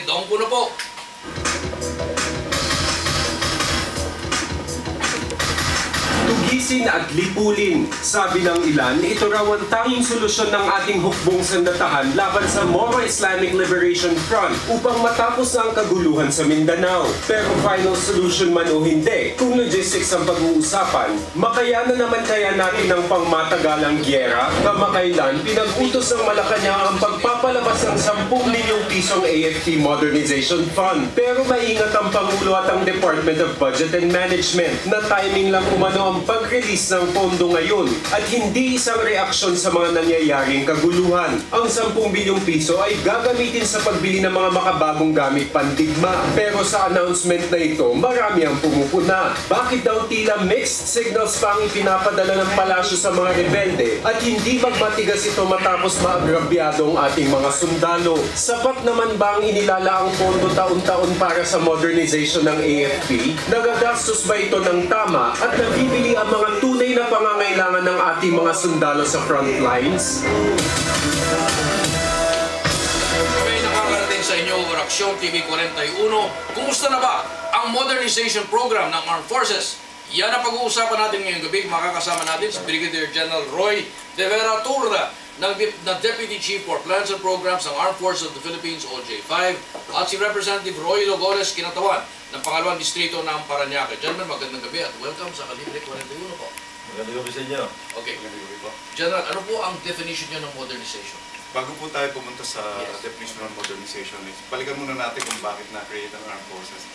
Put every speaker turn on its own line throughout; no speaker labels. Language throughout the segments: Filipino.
Doon ko na po.
Tugisin at lipulin. Sabi ng ilan, ito raw ang tanging solusyon ng ating hukbong sandatahan laban sa Moro Islamic Liberation Front upang matapos na ang kaguluhan sa Mindanao. Pero final solution man o hindi, kung logistics ang pag-uusapan, makayanan naman kaya natin ang pangmatagalang gyera? Kamakailan, pinag-utos ng Malacanang ang pagpapalabas ng 10 milyong pisong AFP Modernization Fund. Pero maingat ang Pangulo at ang Department of Budget and Management na timing lang umano ang pag-release ng pondo ngayon at hindi isang reaksyon sa mga nangyayaring kaguluhan. Ang 10 bilyong piso ay gagamitin sa pagbili ng mga makabagong gamit pandigma. Pero sa announcement na ito, marami ang pumupuna. Bakit daw tila mixed signals pa ang ipinapadala ng palasyo sa mga rebelde at hindi magmatigas ito matapos maagrabyado ang ating mga sundalo? Sapat naman ba ang inilalaang pondo taon-taon para sa modernization ng AFP? Nagagastos ba ito ng tama at nabibili ang mga tunay na pangangailangan ng ating mga sundalo sa front lines?
May nakakarating sa inyo, Reaksyon TV 41. Kumusta na ba ang modernization program ng Armed Forces? Yan ang pag-uusapan natin ngayong gabi. Makakasama natin si Brigadier General Roy De Vera Turda ng Deputy Chief for Plans and Programs ng Armed Forces of the Philippines, OJ-5, at si Representative Roy Logores Kinatawan ng pangalawang distrito ng Parañaque. Gentlemen, magandang gabi at welcome sa Kalibre 41 po.
Magandang gabi sa inyo.
Okay. General, ano po ang definition niyo ng modernization?
Bago po tayo pumunta sa definition ng modernization, balikan muna natin kung bakit na-create ang Armed Forces.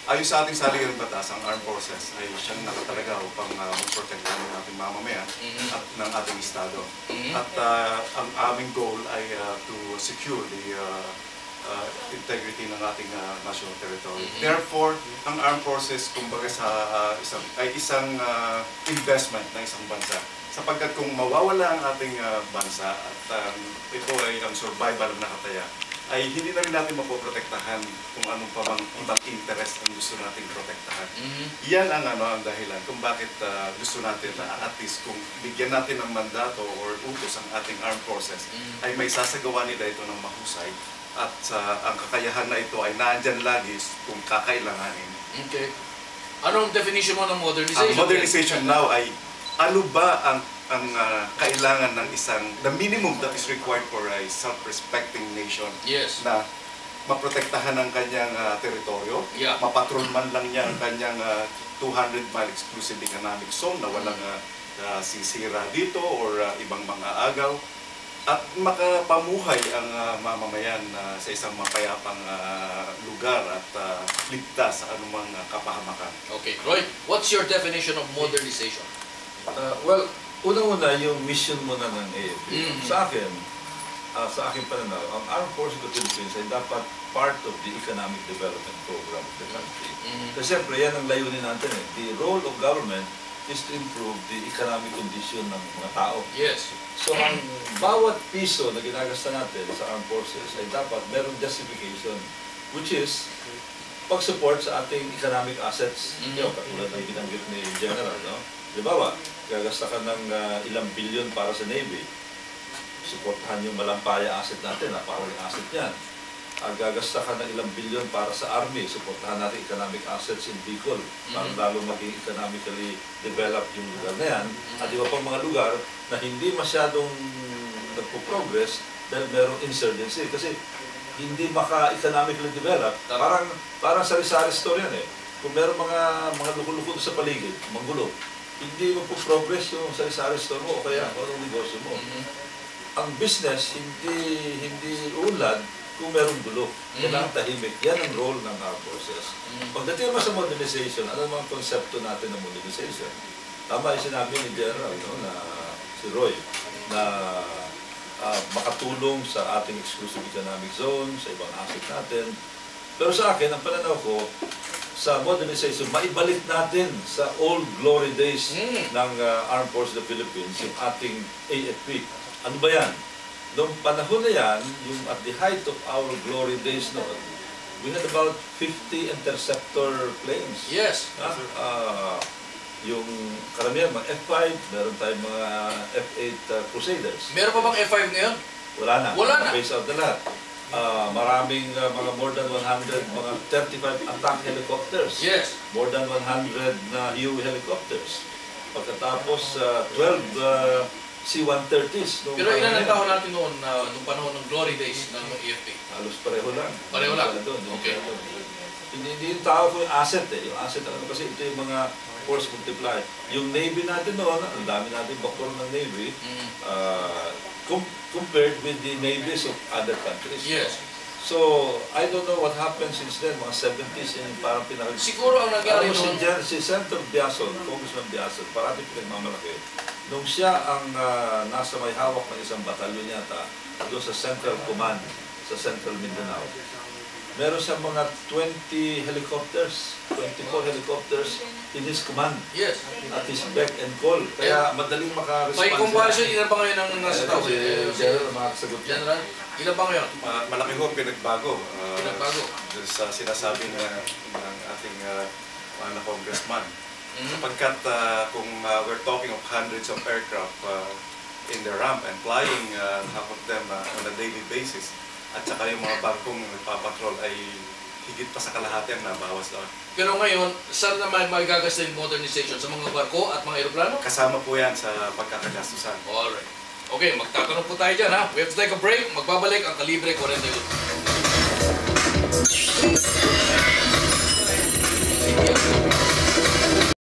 Ayon sa ating saligang batas, ang Armed Forces ay siyang nakatalaga upang mag-protektahan ng ating mamamayan at ng ating Estado. At ang aming goal ay to secure the integrity ng ating national territory. Therefore, ang Armed Forces, kumbaga isang investment ng isang bansa. Sapagkat kung mawawala ang ating bansa at ito ay ang survival na nakataya, ay hindi na rin natin mapoprotektahan kung anong pa bang ibang interest ang gusto nating protektahan. Yan ang ang dahilan kung bakit gusto natin na at least kung bigyan natin ng mandato or utos ang ating Armed Forces, ay may sasagawa nila ito ng mahusay at ang kakayahan na ito ay nandyan lagi kung kakailanganin.
Okay. Anong definition mo ng modernization?
Ang modernization now ay ano ba ang kailangan ng the minimum that is required for a self-respecting nation na maprotektahan ang kanyang teritoryo, mapatrol man lang niya ang kanyang 200-mile exclusive economic zone na walang sisira dito or ibang mga agaw, at makapamuhay ang mamamayan sa isang mapayapang lugar at ligtas sa anumang kapahamakan.
Okay, Roy, what's your definition of modernization?
Well, unang-una yung mission muna ng AFP. Sa aking pananaw, ang Armed Forces of the Philippines ay dapat part of the economic development program of the country. Kasi siyempre, yan ang layunin natin eh. The role of government is to improve the economic condition ng mga tao.
Yes.
So, ang bawat piso na ginagasta natin sa Armed Forces ay dapat merong justification, which is pag-support sa ating economic assets. Katulad ng binanggit ni General, no? Halimbawa, gagasta ka ng ilang bilyon para sa Navy. Supportahan yung malampaya asset natin, napakawaling asset yan. Gagasta ka ng ilang bilyon para sa Army. Supportahan natin economic assets in Bicol para lalo maging economically developed yung lugar na yan. At iba pang mga lugar na hindi masyadong nagpo-progress dahil merong insurgency. Kasi hindi maka-economically develop. Parang sari-sari story yan eh. Kung merong mga luko-luko sa paligid, manggulo, hindi mo po progress yung sari-sari store mo o kaya anong negosyo mo. Ang business hindi ulad kung merong gulo. Kailangan tahimik. Yan ang role ng Armed Forces. Pagdating naman sa modernization, ano mga konsepto natin ng modernization? Tama yung sinabi ni General, no, na si Roy, na makatulong sa ating exclusive economic zone, sa ibang asset natin. Pero sa akin, ang pananaw ko, sa modernization, maibalik natin sa old glory days ng Armed Forces of the Philippines, yung ating AFP. Ano ba yan? Noong panahon na yan, yung at the height of our glory days noon, we had about 50 interceptor planes.
Yes.
Yung karamihan, mga F-5, meron tayong mga F-8 Crusaders.
Meron pa bang F-5 ngayon?
Wala na.
Wala na.
Base out na lahat. maraming mga more than 100, mga 35 attack helicopters.
Yes.
More than 100 na Huey helicopters. Pagkatapos 12 C-130s.
Pero ilan ang taon natin noon, nung panahon ng glory days ng EFP?
Halos pareho lang.
Pareho lang?
Okay.
Okay.
Hindi yung tao ko yung asset eh. Yung asset ano kasi ito yung mga force multiplier. Yung Navy natin noon, ang dami natin bakor ng Navy, compared with the navies of other countries.
Yes.
So, I don't know what happened since then, mga 70s, yung parang pinaka...
Siguro ang nangyari
Alam mo,
noon,
si Senator Biason, Congressman Biason, parati pinagmamalaki. Nung siya ang nasa may hawak ng isang batalyon yata, doon sa Central Command, sa Central Mindanao, meron siyang mga 20 helicopters, 24 helicopters in his command.
yes.
At his beck and call. Kaya madaling maka-respond.
By comparison, ilan ba ngayon ang nasa tao?
General, makakasagot niya.
General, ilan ba ngayon?
Malaki ho ang pinagbago.
Pinagbago.
Sa sinasabi ng ating mga congressman. Sapagkat kung we're talking of hundreds of aircraft in the ramp and flying half of them on a daily basis, at saka yung mga barkong nagpapatrol ay higit pa sa kalahati ang nabawas doon.
Pero ngayon, saan naman magagasta yung modernization? Sa mga barko at mga aeroplano?
Kasama po yan sa pagkakagastusan.
Alright. Okay, magtatanong po tayo dyan ha. We have to take a break. Magbabalik ang Kalibre 41.